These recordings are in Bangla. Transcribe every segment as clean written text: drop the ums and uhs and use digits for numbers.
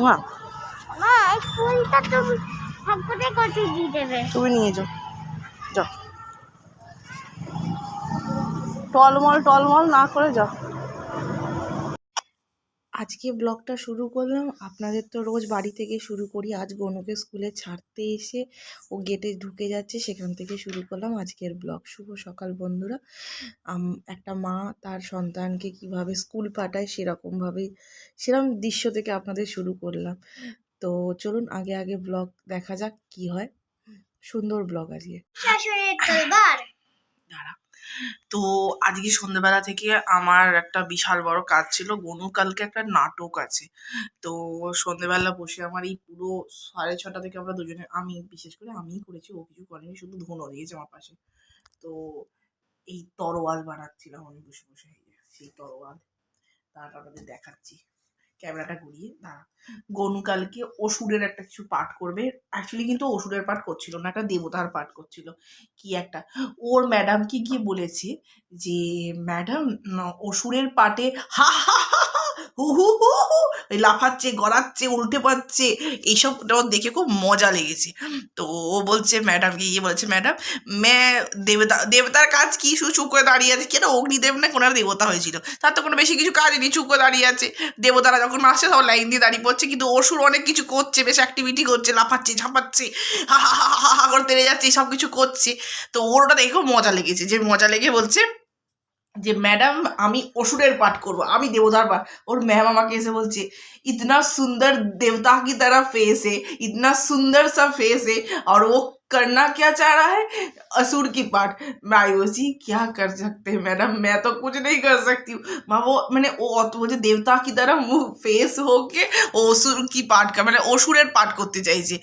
মা ফুলটা তুমি ঠাকুরে কত দিয়ে দেবে? তুমি নিয়ে যাও, যাও, টলমল না করে যাও। আজকে ব্লগটা শুরু করলাম, আপনাদের তো রোজ বাড়ি থেকে শুরু করি। আজ গনুকে স্কুলে ছাড়তে এসে ও গেটে ঢুকে যাচ্ছে, সেখান থেকে শুরু করলাম আজকের ব্লগ। শুভ সকাল বন্ধুরা। একটা মা তার সন্তানকে কিভাবে স্কুল পাঠায় সেরকম দৃশ্য থেকে আপনাদের শুরু করলাম। তো চলুন আগে ব্লগ দেখা যাক কি হয়। সুন্দর ব্লগ আজকে। দাঁড়া। তো আজকে সন্ধ্যেবেলা থেকে আমার একটা বিশাল বড় কাজ ছিল। গনু কালকে একটা নাটক আছে। তো সন্ধ্যেবেলা বসে আমার এই পুরো 6:30 থেকে আমরা দুজনে, আমি বিশেষ করে আমিই করেছি, ও কিছু করেনি, শুধু ধুনো দিয়েছে আমার পাশে। তো এই তরোয়াল বানাচ্ছিলাম আমি বসে বসে। সেই তরোয়াল তারপর আপনাদের দেখাচ্ছি, ক্যামেরাটা ঘুরিয়ে। দাঁড়া। গনু কালকে অসুরের একটা কিছু পাঠ করবে। অ্যাকচুয়ালি কিন্তু অসুরের পাঠ করছিল না, একটা দেবতার পাঠ করছিল। কি একটা ওর ম্যাডামকে গিয়ে বলেছে যে ম্যাডাম অসুরের পাঠে হা হা হা হা হু হু হু হু লাফাচ্ছে, গড়াচ্ছে, উল্টে পাচ্ছে, এইসব দেখে খুব মজা লেগেছে। তো ও বলছে ম্যাডামকে গিয়ে বলেছে, ম্যাডাম দেবতার কাজ কি, শুধু চুপ করে দাঁড়িয়ে আছে। কেন অগ্নিদেব না কোনো দেবতা হয়েছিল, তার তো কোনো বেশি কিছু কাজ নেই, চুপ করে দাঁড়িয়ে আছে। দেবতারা যখন আসছে তখন লাইন দিয়ে দাঁড়িয়ে পড়ছে, কিন্তু অসুর অনেক কিছু করছে, বেশ অ্যাক্টিভিটি করছে, লাফাচ্ছে, ঝাঁপাচ্ছে, হা হা হা হা হা করে তেড়ে যাচ্ছে, সব কিছু করছে। তো ওর ওটা দেখেও মজা লেগেছে, যে মজা লেগে বলছে যে ম্যাডাম আমি অসুরের পাঠ করবো, আমি দেবতার পাঠ। ওর ম্যাম আমাকে এসে বলছে इतना सुंदर देवता की तरह फेस है, इतना सुंदर सा फेस है, और वो करना क्या चाह रहा है, असुर की पाठ। मैं बोलছি क्या कर सकते हैं मैडम, मैं तो कुछ नहीं कर सकती हूँ। वो মানে ও অত বলছে দেবতা কি দ্বারা মুখ ফেস হোকে ও অসুর কি পাঠ মানে অসুরের পাঠ করতে চাইছে।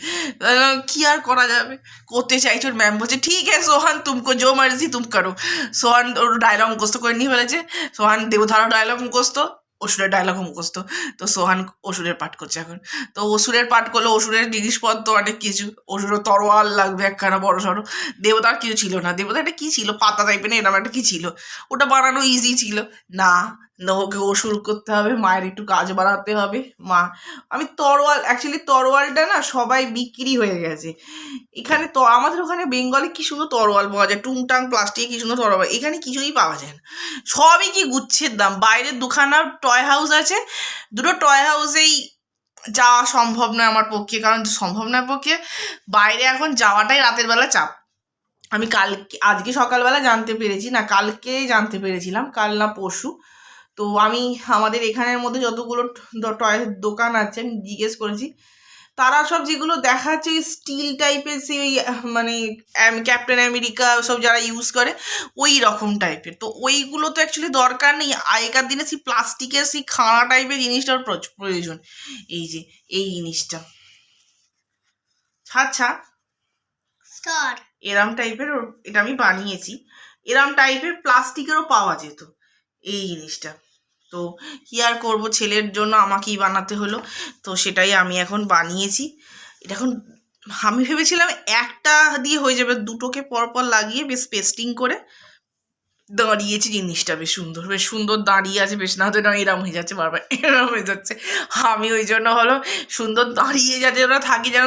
কি আর করা যাবে, করতে চাইছে। ওর ম্যাম বলছে ঠিক আছে সোহান তুমকো জো মার্জি তুম করো। সোহান ওর ডায়লগ মুখস্থ করে নিয়ে ফেলেছে। সোহান দেবধারা ডায়লগ মুখস্থ, অসুরের ডায়লগ মুখস্থ। তো সোহান অসুরের পাঠ করছে এখন। তো অসুরের পাঠ করলে অসুরের জিনিসপত্র অনেক কিছু, অসুরের তরোয়াল লাগবে একখানা বড় সড়ো। দেবতার কিছু ছিল না, দেবতা একটা কি ছিল, পাতা টাইপের এরকম একটা কি ছিল, ওটা বানানো ইজি ছিল না। ওকে অসুর করতে হবে, মায়ের একটু কাজ বাড়াতে হবে। মা আমি তরোয়াল, অ্যাকচুয়ালি তরোয়ালটা না সবাই বিক্রি হয়ে গেছে এখানে। তো আমাদের ওখানে বেঙ্গলে কি সুন্দর তরোয়াল পাওয়া যায়, টুংটাং প্লাস্টিকে কি সুন্দর তরোয়াল, এখানে কিছুই পাওয়া যায় না। সবই কি গুচ্ছের দাম। বাইরের দুখানা টয় হাউস আছে, দুটো টয় হাউসেই যাওয়া সম্ভব নয় আমার পক্ষে, কারণ সম্ভব নয় পক্ষে বাইরে এখন যাওয়াটাই রাতের বেলা চাপ। আমি আজকে সকালবেলা জানতে পেরেছি, না কালকে জানতে পেরেছিলাম, কাল না পরশু। তো আমি আমাদের এখানের মধ্যে যতগুলো টয়ের দোকান আছে আমি জিজ্ঞেস করেছি, তারা সব যেগুলো দেখাচ্ছে ওই স্টিল টাইপের, সেই মানে ক্যাপ্টেন আমেরিকা সব যারা ইউজ করে ওই রকম টাইপের। তো ওইগুলো তো অ্যাকচুয়ালি দরকার নেই, আগেকার দিনে সেই প্লাস্টিকের সেই খাঁড়া টাইপের জিনিসটার প্রয়োজন। এই যে এই জিনিসটা আচ্ছা এরম টাইপের, এটা আমি বানিয়েছি, এরম টাইপের প্লাস্টিকেরও পাওয়া যেত এই জিনিসটা। তো কি আর করবো, ছেলের জন্য আমাকেই বানাতে হলো। তো সেটাই আমি এখন বানিয়েছি। এটা এখন আমি ভেবেছিলাম একটা দিয়ে হয়ে যাবে, দুটোকে পরপর লাগিয়ে বেশ পেস্টিং করে দাঁড়িয়েছি। জিনিসটা বেশ সুন্দর দাঁড়িয়ে আছে, বেশ। না তো এটা এরম হয়ে যাচ্ছে, বারবার এরম হয়ে যাচ্ছে। আমি ওই জন্য হলো সুন্দর দাঁড়িয়ে যাতে ওটা থাকি, যেন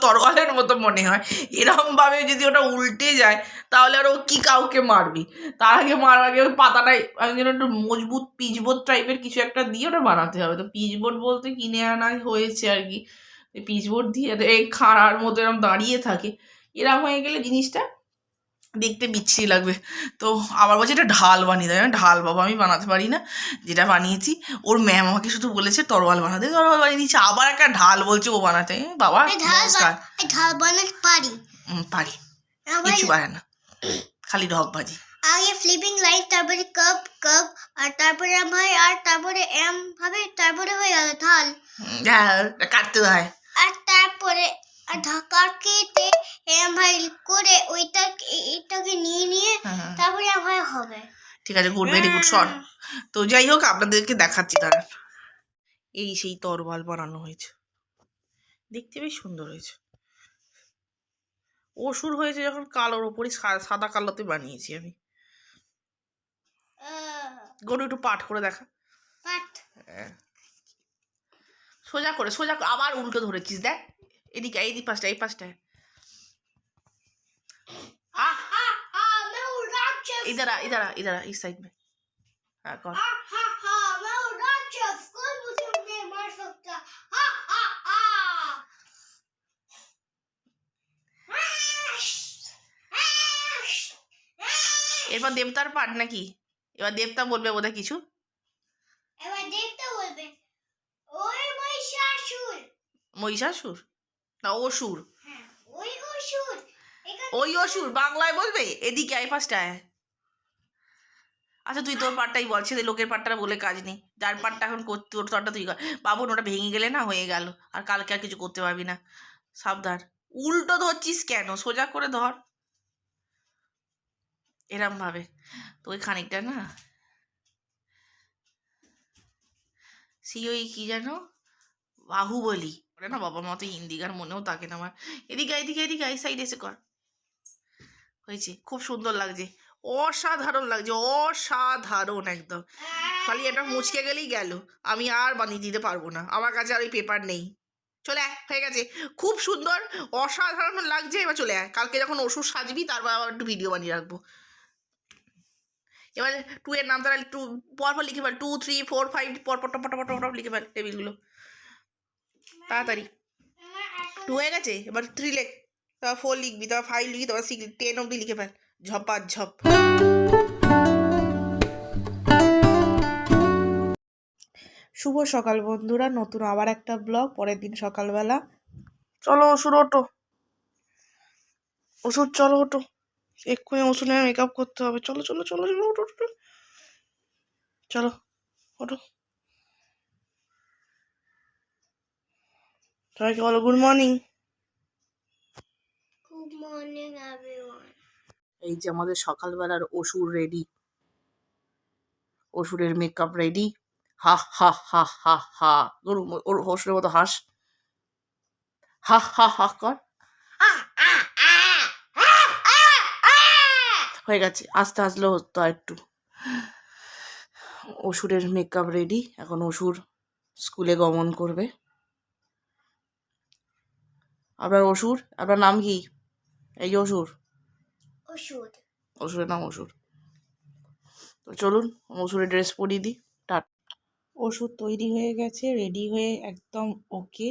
তরোয়ালের মতো মনে হয়। এরমভাবে যদি ওটা উল্টে যায় তাহলে আর ও কি কাউকে মারবি, তার আগে মারার আগে ওই পাতাটাই আমি যেন একটু মজবুত পিচবোর্ড টাইপের কিছু একটা দিয়ে ওটা বানাতে হবে। তো পিচবোর্ড বলতে কিনে আনা হয়েছে আর কি, পিচবোর্ড দিয়ে এই খাঁড়ার মতো এরকম দাঁড়িয়ে থাকে। এরম হয়ে গেলে জিনিসটা দেখতে বিচ্ছিরি লাগবে। তো আবার বলছে এটা ঢাল বানিয়ে দেয়, ঢাল বাবা আমি বানাতে পারি না। যেটা বানিয়েছি ওর ম্যাম আমাকে শুধু বলেছে তরোয়াল বানাতে, তরোয়াল বানিয়ে দিচ্ছে, আবার একটা ঢাল বলছে ও বানাতে। বাবা ঢাল বানাতে পারি, পারি, কিছু পারে না, খালি ঢপ বাজি। আগে ফ্লিপিং লাইন, তারপরে কাপ কাপ, আর তারপরে ভাই, আর তারপরে এম ভাবে, তারপরে হয়ে গেল ঢাল। কাটতে হয়, আর তারপরে ঢাকা কেটে এম ভাই করে ওইটা এটাকে নিয়ে তারপরে ভাই হবে। ঠিক আছে, গুড, ভেরি গুড, শর্ট। তো যাই হোক আপনাদেরকে দেখাচ্ছি দাঁড়ান। এই সেই তরোয়াল বানানো হয়েছে, দেখতে বেশ সুন্দর হয়েছে। অসুর হয়েছে যখন কালোর ওপরই সাদা কালোতে বানিয়েছি আমি। গরু একটু পাঠ করে দেখা। পাঠ সোজা করে আবার উল্টো ধরেছিস, দেখ এদিকে এই পাশটা এই পাশটায়। मैं हूँ राक्षस। इधर इस साइड में। हाँ कौन? मैं हूँ राक्षस, कोई मुझे नहीं मार सकता। এরপর দেবতার পাঠ নাকি? এবার দেবতা বলবে বোধহয় কিছু। এবার দেখতে বলবে ওই মহিষাসুর। মহিষাসুর না অসুর? হ্যাঁ ওই অসুর। ওই অসুর বাংলায় বলবে। এদিকে এই পাশটায়। আচ্ছা তুই তোর পাটটাই বল, ছেলে লোকের পাটটা বলে কাজ নেই। যার পাটটা এখন তোর তোরটা তুই কর। বাবুন ওটা ভেঙে গেলে না হয়ে গেল, আর কালকে আর কিছু করতে পারবি না। সাবধান। উল্টো ধরছিস কেন? সোজা করে ধর এরম ভাবে। তো ওই খানিকটা না ওই কি যেন বাহুবলী ওটা না, বাবার মতো হিন্দি গান মনেও থাকে না আমার। এদিকে এই সাইড এসে কর। হয়েছে, খুব সুন্দর লাগছে, অসাধারণ লাগছে, অসাধারণ একদম। খালি এটা মুচকে গেলেই গেল, আমি আর বানিয়ে দিতে পারবো না, আমার কাছে আর ওই পেপার নেই। চলে আয়, হয়ে গেছে, খুব সুন্দর অসাধারণ লাগছে। এবার চলে আয়, কালকে যখন ওষুধ সাজবি তারপর আবার একটু ভিডিও বানিয়ে রাখবো। এবার 2 এর নাম তারা একটু পরপর লিখে ফেল, 2 3 4 5 পরপর টপ লিখে ফেল টেবিলগুলো তাড়াতাড়ি। 2 হয়ে গেছে, এবার 3 লেখ, তারপর 4 লিখবি, তারপর 5 লিখবি, তারপর 6 10 অব্দি লিখে ফেল, ঝপ। শুভ সকাল বন্ধুরা, নতুন আবার একটা ব্লগ। পরের দিন সকালবেলা। চলো ওষুধ ওঠো, ওষুধ চলো ওঠো, এক্ষুনি ওষুধে মেকআপ করতে হবে। চলো ওঠো চলো ওঠো। সবাইকে বলো good morning. Good morning everyone. এই যে আমাদের সকালবেলার ওষুধ রেডি, ওষুধের মেকআপ রেডি। হা হা হা হা হা, ওর ওষুধের মতো হাস, হা হা হা কর। হয়ে গেছে, আস্তে আসলেও হতো একটু। ওষুধের মেকআপ রেডি, এখন ওষুধ স্কুলে গমন করবে। আপনার নাম কি? এই যে ওষুধের নাম ওষুধ। তো চলুন ওষুধের ড্রেস পরিয়ে দিই। ওষুধ তৈরি হয়ে গেছে, রেডি হয়ে একদম ওকে,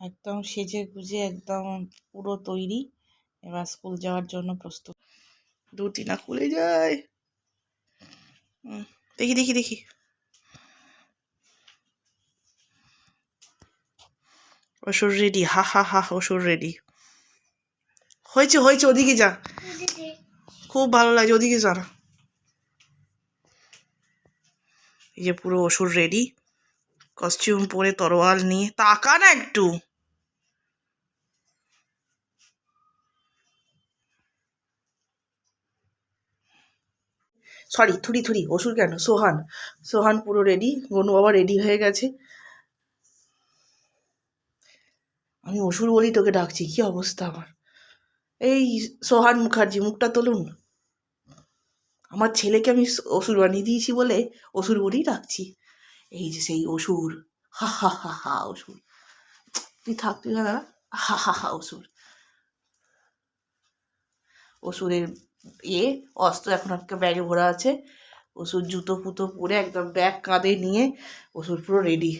একদম সেজে গুজে একদম পুরো তৈরি। এবার স্কুল যাওয়ার জন্য প্রস্তুত। 2 না খুলে যায়, দেখি ওষুধ রেডি, হা হা হা, ওষুধ রেডি হয়েছে। ওদিকে যা, খুব ভালো লাগছে, ওদিকে যা। এই যে পুরো ওষুধ রেডি, কস্টিউম পরে তরোয়াল নিয়ে। তাকা না একটু। সরি থুরি ওষুধ কেন, সোহান পুরো রেডি। গনু বাবা রেডি হয়ে গেছে। আমি ওষুধ বলি তোকে ডাকছি, কি অবস্থা আমার। এই সোহান মুখার্জি, মুখটা তুলুন। আমার ছেলেকে আমি ওষুধ বানিয়ে দিয়েছি বলে ওষুধ বলেই ডাকছি। এই যে সেই ওষুধ, হা হা হা হা ওষুধ। তুই দাদা, হা হা হা ওষুধের অস্ত্র এখন একটা ব্যাগে ভরা আছে। ওষুধ জুতো ফুতো পরে একদম ব্যাগ কাঁধে নিয়ে ওষুধ পুরো রেডি,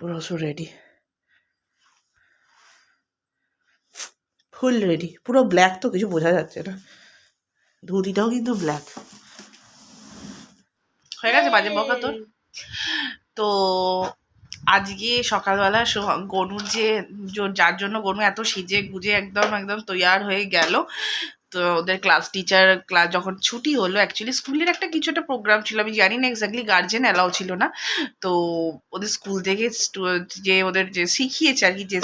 পুরো ওষুধ রেডি, ফুল রেডি, পুরো ব্ল্যাক, তো কিছু বোঝা যাচ্ছে না। ধুতিটাও কিন্তু ব্ল্যাক হয়ে গেছে। বাজে বকা তোর। তো আজকে সকালবেলা গনুর যার জন্য গনু এত সেজে গুজে একদম তৈয়ার হয়ে গেল, তো ওদের ক্লাস টিচার যখন ছুটি হলো, অ্যাকচুয়ালি স্কুলের কিছু একটা প্রোগ্রাম ছিল, আমি জানি না এক্স্যাক্টলি, গার্জেন অ্যালাউ ছিল না। তো ওদের স্কুল থেকে যে ওদের যে শিখিয়েছে আর কি, যে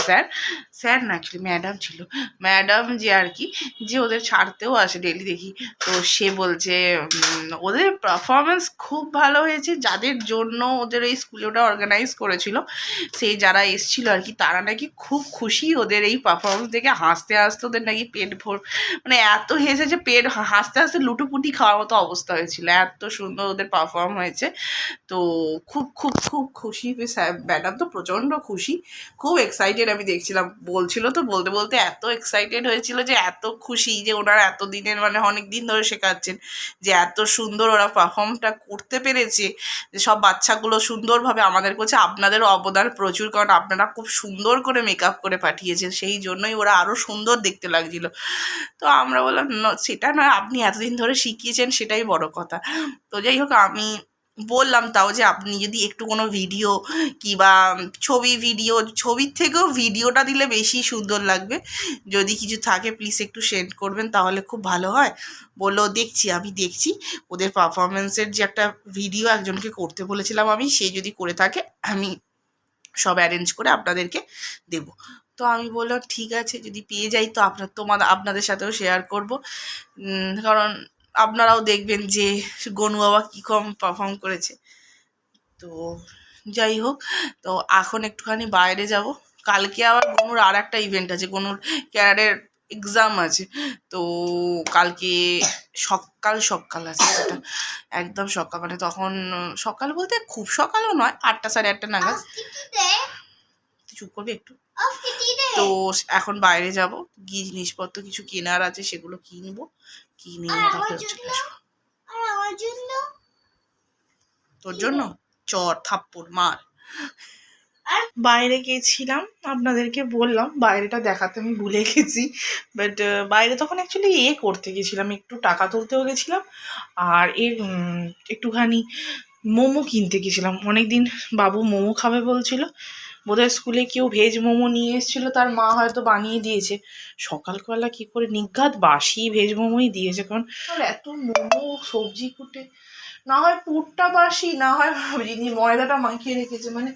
স্যার না অ্যাকচুয়ালি ম্যাডাম ছিল, ম্যাডাম যে আর কি, যে ওদের ছাড়তেও আসে ডেলি দেখি। তো সে বলছে ওদের পারফরমেন্স খুব ভালো হয়েছে, যাদের জন্য ওদের এই স্কুলে ওটা অর্গানাইজ করেছিল সেই যারা এসেছিলো আর কি, তারা নাকি খুব খুশি ওদের এই পারফরমেন্স দেখে। হাসতে হাসতে ওদের নাকি পেট মানে এত হেসেছে, পেট হাসতে হাসতে লুটোপুটি খাওয়ার মতো অবস্থা হয়েছিল, এত সুন্দর ওদের পারফর্ম হয়েছে। তো খুব খুব খুব খুশি ম্যাডাম তো প্রচণ্ড খুশি, খুব এক্সাইটেড। আমি দেখছিলাম বলছিল তো বলতে বলতে এত এক্সাইটেড হয়েছিল যে এত খুশি যে ওনারা এত দিনের মানে অনেক দিন ধরে শেখাচ্ছেন, যে এত সুন্দর ওরা পারফর্মটা করতে পেরেছে, যে সব বাচ্চাগুলো সুন্দরভাবে আমাদের কাছে আপনাদেরও অবদান প্রচুর, কারণ আপনারা খুব সুন্দর করে মেকআপ করে পাঠিয়েছেন, সেই জন্যই ওরা আরও সুন্দর দেখতে লাগছিল। তো আমরা বললাম সেটা নয়, আপনি এতদিন ধরে শিখিয়েছেন সেটাই বড় কথা। তো যাই হোক, আমি বললাম তাও যে আপনি যদি একটু কোনো ভিডিও কিংবা ছবির থেকেও ভিডিওটা দিলে বেশি সুন্দর লাগবে, যদি কিছু থাকে প্লিজ একটু সেন্ড করবেন, তাহলে খুব ভালো হয়। বললো আমি দেখছি ওদের পারফরমেন্সের যে একটা ভিডিও একজনকে করতে বলেছিলাম আমি, সে যদি করে থাকে আমি সব অ্যারেঞ্জ করে আপনাদেরকে দেব। তো আমি বললাম ঠিক আছে, যদি পেয়ে যাই তো আপনাদের সাথেও শেয়ার করব, কারণ আপনারাও দেখবেন যে গনু বাবা কী কম পারফর্ম করেছে। তো যাই হোক, তো এখন একটুখানি বাইরে যাব, কালকে আবার গনুর আর একটা ইভেন্ট আছে, গনুর ক্যারাটের এক্সাম আছে। তো কালকে সকাল আছে সেটা, একদম সকাল, মানে তখন সকাল বলতে খুব সকালও নয়, 8টা 8:30 নাগাদ। চুপ করবে একটু। তো এখন বাইরে যাব, গিয়ে জিনিসপত্র কিছু কেনার আছে সেগুলো কিনবো, কিনে তারপরে চলে আসবো। তোর জন্য চর থাপ্পড় মার। বাইরে গিয়েছিলাম, আপনাদেরকে বললাম বাইরেটা দেখাতে আমি ভুলে গেছি, বাট বাইরে তখন অ্যাকচুয়ালি করতে গেছিলাম, একটু টাকা তুলতেও গেছিলাম, আর একটুখানি মোমো কিনতে গেছিলাম। অনেকদিন বাবু মোমো খাবে বলছিল, বোধহয় স্কুলে কেউ ভেজ মোমো নিয়ে এসেছিলো, তার মা হয়তো বানিয়ে দিয়েছে। সকালবেলা কি করে নিঘাত বাসি ভেজ মোমোই দিয়েছে, কারণ এত মোমো সবজি কুটে, না হয় পুরটা বাসি, না হয় ময়দাটা মাখিয়ে রেখেছে, মানে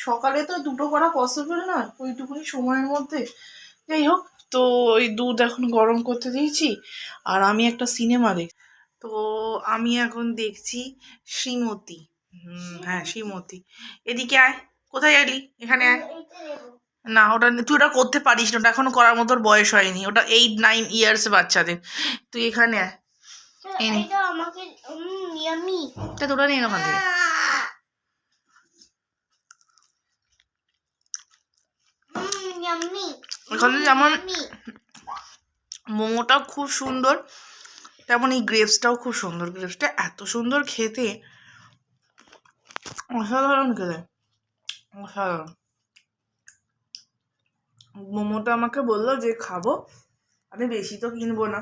সকালে তো দুটো করা পসিবল না ওইটুকুনি সময়ের মধ্যে। যাই হোক, তো ওই দুধ এখন গরম করতে দিয়েছি, আর আমি একটা সিনেমা দেখছি। তো আমি এখন দেখছি শ্রীমতী। হ্যাঁ শ্রীমতী, এদিকে আয়। কোথায় এলি? এখানে আয়। না ওটা তুই ওটা করতে পারিস না, ওটা এখনো করার মতো বয়স হয়নি, ওটা 8-9 ইয়ার্স বাচ্চাদের। তুই এখানে আয়, তোরা নিয়ে ওখান থেকে। এখানে যেমন মোমোটাও খুব সুন্দর, তেমন এই গ্রেপসটাও খুব সুন্দর। গ্রেপসটা এত সুন্দর খেতে, অসাধারণ খেতে, অসাধারণ। মোমোটা আমাকে বললো যে খাবো, আমি বেশি তো কিনবো না,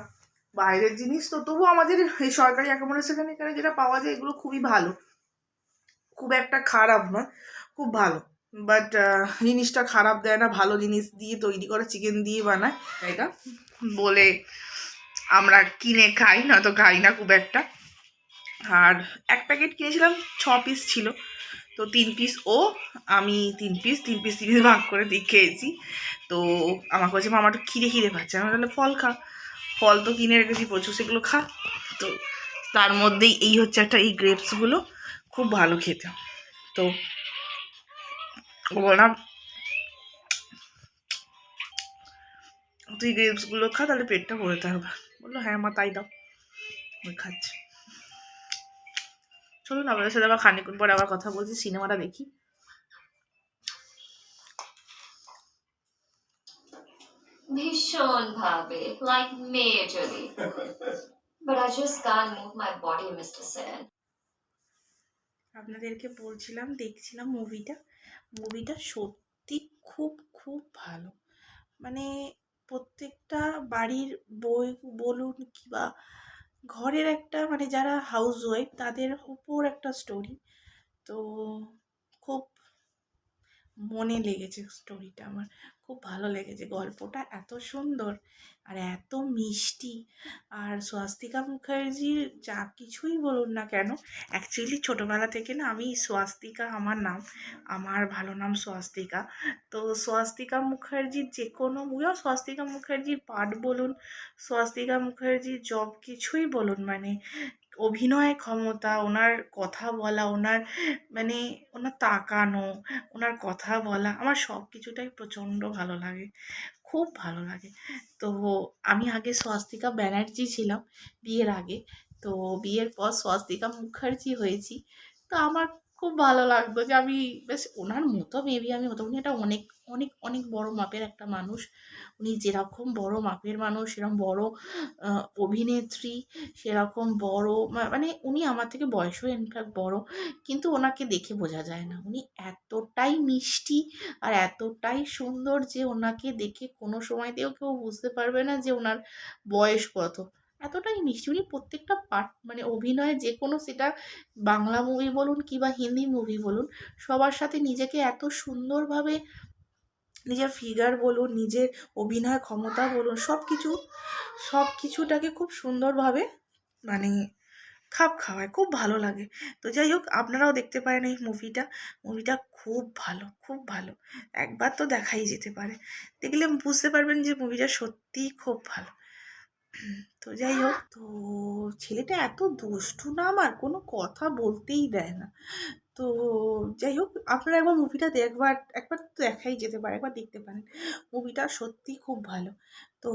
বাইরের জিনিস তো, তবু আমাদের এই সরকারি অ্যাকোমোডেশন এখানে যেটা পাওয়া যায় এগুলো খুবই ভালো, খুব একটা খারাপ নয়, খুব ভালো। বাট জিনিসটা খারাপ দেয় না, ভালো জিনিস দিয়ে তৈরি করা, চিকেন দিয়ে বানায়, এটা বলে আমরা কিনে খাই, না তো খাই না খুব একটা। আর এক প্যাকেট কিনেছিলাম, 6 পিস ছিল, তো 3 পিস আমি 3 পিস ভাগ করে দিয়ে খেয়েছি। তো আমার কাছে আমার একটু খিদে পাচ্ছে, আমার তাহলে ফল খা, ফল তো কিনে রেখেছি প্রচুর, সেগুলো খা। তো তার মধ্যেই এই হচ্ছে একটা, এই গ্রেপসগুলো খুব ভালো খেতে। তো বললাম তুই গ্রেপসগুলো খা, তাহলে পেটটা ভরে থাকবে। বললো হ্যাঁ মা তাই দাও, ওই খাচ্ছে। চলুন আপনাদের সাথে আবার খানিকক্ষণ পরে আবার কথা বলছি, সিনেমাটা দেখি। ভীষণ ভাবে, like majorly. But I just can't move my body, Mr. Sen. আপনাদেরকে বলছিলাম দেখছিলাম মুভিটা সত্যি খুব খুব ভালো, মানে প্রত্যেকটা বাড়ির বই বলুন কিংবা ঘরের একটা, মানে যারা হাউস ওয়াইফ তাদের উপর একটা স্টোরি। তো খুব মনে লেগেছে স্টোরিটা, আমার খুব ভালো লেগেছে, গল্পটা এত সুন্দর আর এত মিষ্টি। আর স্বস্তিকা মুখার্জির যা কিছুই বলুন না কেন, অ্যাকচুয়ালি ছোটোবেলা থেকে না আমি স্বস্তিকা আমার নাম, আমার ভালো নাম স্বস্তিকা। তো স্বস্তিকা মুখার্জির যে কোনো মুভিও, স্বস্তিকা মুখার্জির পাঠ বলুন, স্বস্তিকা মুখার্জির সব কিছুই বলুন, মানে অভিনয় ক্ষমতা, ওনার কথা বলা, ওনার মানে ওনার তাকানো, ওনার কথা বলা, আমার সব কিছুটাই প্রচণ্ড ভালো লাগে, খুব ভালো লাগে। তো আমি আগে স্বস্তিকা ব্যানার্জি ছিলাম বিয়ের আগে, তো বিয়ের পর স্বস্তিকা মুখার্জি হয়েছি। তো আমার খুব ভালো লাগতো যে আমি বেশ ওনার মতো মেবি আমি হতো। উনি একটা অনেক অনেক অনেক বড় মাপের একটা মানুষ। উনি যেরকম বড় মাপের মানুষ, সেরকম বড় অভিনেত্রী, সেরকম বড় মানে উনি আমার থেকে বয়সেও ইনফ্যাক্ট বড়, কিন্তু ওনাকে দেখে বোঝা যায় না। উনি এতটাই মিষ্টি আর এতটাই সুন্দর যে ওনাকে দেখে কোনো সময়তেও কেউ বুঝতে পারবে না যে ওনার বয়স কত। এতটাই মিষ্টি উনি, প্রত্যেকটা পার্ট মানে অভিনয় যে কোনো, সেটা বাংলা মুভি বলুন কিংবা হিন্দি মুভি বলুন, সবার সাথে নিজেকে এত সুন্দরভাবে, নিজের ফিগার বলুন, নিজের অভিনয় ক্ষমতা বলুন, সব কিছুটাকে খুব সুন্দরভাবে মানে খাপ খাওয়ায়, খুব ভালো লাগে। তো যাই হোক, আপনারাও দেখতে পারেন এই মুভিটা খুব ভালো, খুব ভালো, একবার তো দেখাই যেতে পারে, দেখলে বুঝতে পারবেন যে মুভিটা সত্যিই খুব ভালো। তো যাই হোক, তো ছেলেটা এত দুষ্টু না, আমার কোনো কথা বলতেই দেয় না। তো যাই হোক, আপনারা একবার মুভিটা একবার তো দেখাই যেতে পারে, একবার দেখতে পারেন, মুভিটা সত্যি খুব ভালো। তো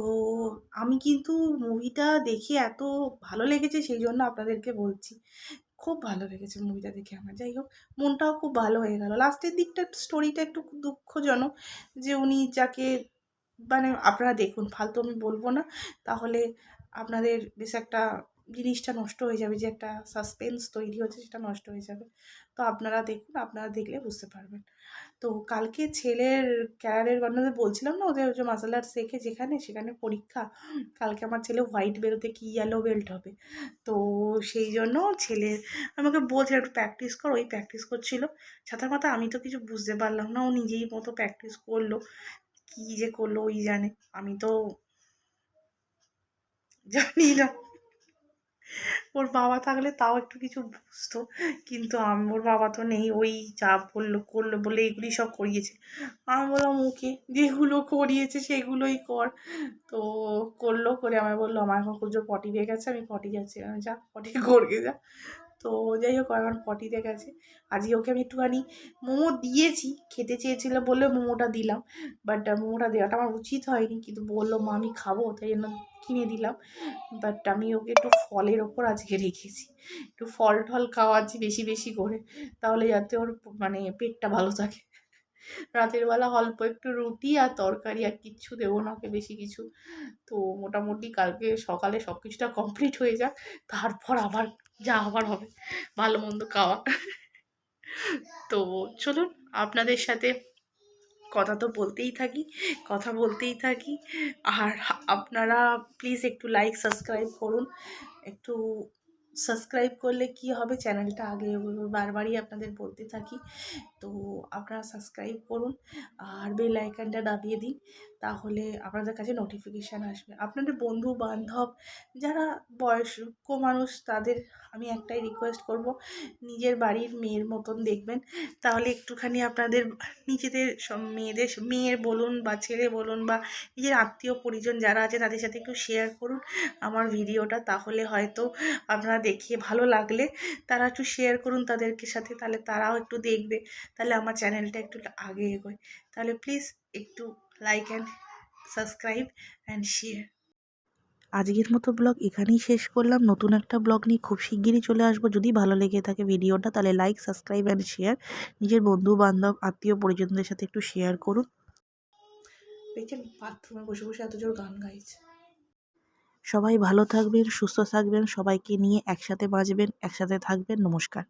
আমি কিন্তু মুভিটা দেখে এত ভালো লেগেছে, সেই জন্য আপনাদেরকে বলছি, খুব ভালো লেগেছে মুভিটা দেখে আমার। যাই হোক, মনটাও খুব ভালো হয়ে গেল। লাস্টের দিকটা স্টোরিটা একটু দুঃখজনক, যে উনি যাকে মানে আপনারা দেখুন, ফালতু আমি বলবো না, তাহলে আপনাদের বেশ একটা জিনিসটা নষ্ট হয়ে যাবে, যে একটা সাসপেন্স তৈরি হচ্ছে সেটা নষ্ট হয়ে যাবে। তো আপনারা দেখুন, আপনারা দেখলে বুঝতে পারবেন। তো কালকে ছেলের ক্যারিয়ারের আপনাদের বলছিলাম না, ওদের যে মার্শাল আর্ট শেখে সেখানে পরীক্ষা। কালকে আমার ছেলে হোয়াইট বেল্টে কি ইয়েলো বেল্ট হবে। তো সেই জন্য ছেলের আমাকে বলছে একটু প্র্যাকটিস কর, ওই প্র্যাকটিস করছিলো ছাতার মাথা। আমি তো কিছু বুঝতে পারলাম না, ও নিজেই মতো প্র্যাকটিস করলো, কী যে করলো ওই জানে, আমি তো জানি না। ওর বাবা থাকলে তাও একটু কিছু বুঝতো, কিন্তু ওর বাবা তো নেই, ওই যা করলো বলে এগুলি সব করিয়েছে। আমি বললাম ওকে যেগুলো করিয়েছে সেগুলোই কর। তো করলো, করে আমায় বললো আমার এখন খুব জোর পটি পেয়ে গেছে, আমি পটি যাচ্ছি। আমি যা পটি করবে যা। তো যাই হোক, এখন পটিতে গেছে। আজকে ওকে আমি একটুখানি মোমো দিয়েছি, খেতে চেয়েছিল বলে মোমোটা দিলাম, বাট মোমোটা দেওয়াটা আমার উচিত হয়নি, কিন্তু বললো মা আমি খাবো, তাই জন্য কিনে দিলাম। বাট আমি ওকে একটু ফলের ওপর আজকে রেখেছি, একটু ফল টল খাওয়াচ্ছি বেশি বেশি করে, তাহলে যাতে ওর মানে পেটটা ভালো থাকে। রাতের বেলা অল্প একটু রুটি আর তরকারি, আর কিচ্ছু দেবো না ওকে বেশি কিছু। তো মোটামুটি কালকে সকালে সব কিছুটা কমপ্লিট হয়ে যাক, তারপর আবার যা হবার হবে, ভালো মন্দ খাওয়া। তো চলুন, আপনাদের সাথে কথা তো বলতেই থাকি। আর আপনারা প্লিজ একটু লাইক সাবস্ক্রাইব করুন। একটু সাবস্ক্রাইব করলে কি হবে, চ্যানেলটা আগে এগোবে, বারবারই আপনাদের বলতে থাকি। তো আপনারা সাবস্ক্রাইব করুন আর বেল আইকনটা দাবিয়ে দিন, তাহলে আপনাদের কাছে নোটিফিকেশান আসবে। আপনাদের বন্ধু বান্ধব যারা বয়স্ক মানুষ, তাদের আমি একটাই রিকোয়েস্ট করব, নিজের বাড়ির মেয়ের মতন দেখবেন, তাহলে একটুখানি আপনাদের নিজেদের মেয়ের বলুন বা ছেলে বলুন বা নিজের আত্মীয় পরিজন যারা আছে তাদের সাথে একটু শেয়ার করুন আমার ভিডিওটা, তাহলে হয়তো আপনারা দেখিয়ে ভালো লাগলে তারা একটু শেয়ার করুন তাদেরকে সাথে, তাহলে তারাও একটু দেখবে, তাহলে আমার চ্যানেলটা একটু আগে এগোয়। তাহলে প্লিজ একটু like and subscribe and share. আজকের মতো ব্লগ এখানেই শেষ করলাম। নতুন একটা ব্লগ নিয়ে খুব শিগগিরই চলে আসবো। যদি ভালো লেগে থাকে ভিডিওটা, তাহলে লাইক সাবস্ক্রাইব অ্যান্ড শেয়ার, নিজের বন্ধু বান্ধব আত্মীয় পরিজনদের সাথে একটু শেয়ার করুন। দেখছেন বাথরুমে বসে বসে এত জোর গান গাইছে। সবাই ভালো থাকবেন, সুস্থ থাকবেন, সবাইকে নিয়ে একসাথে বাঁচবেন, একসাথে থাকবেন। নমস্কার।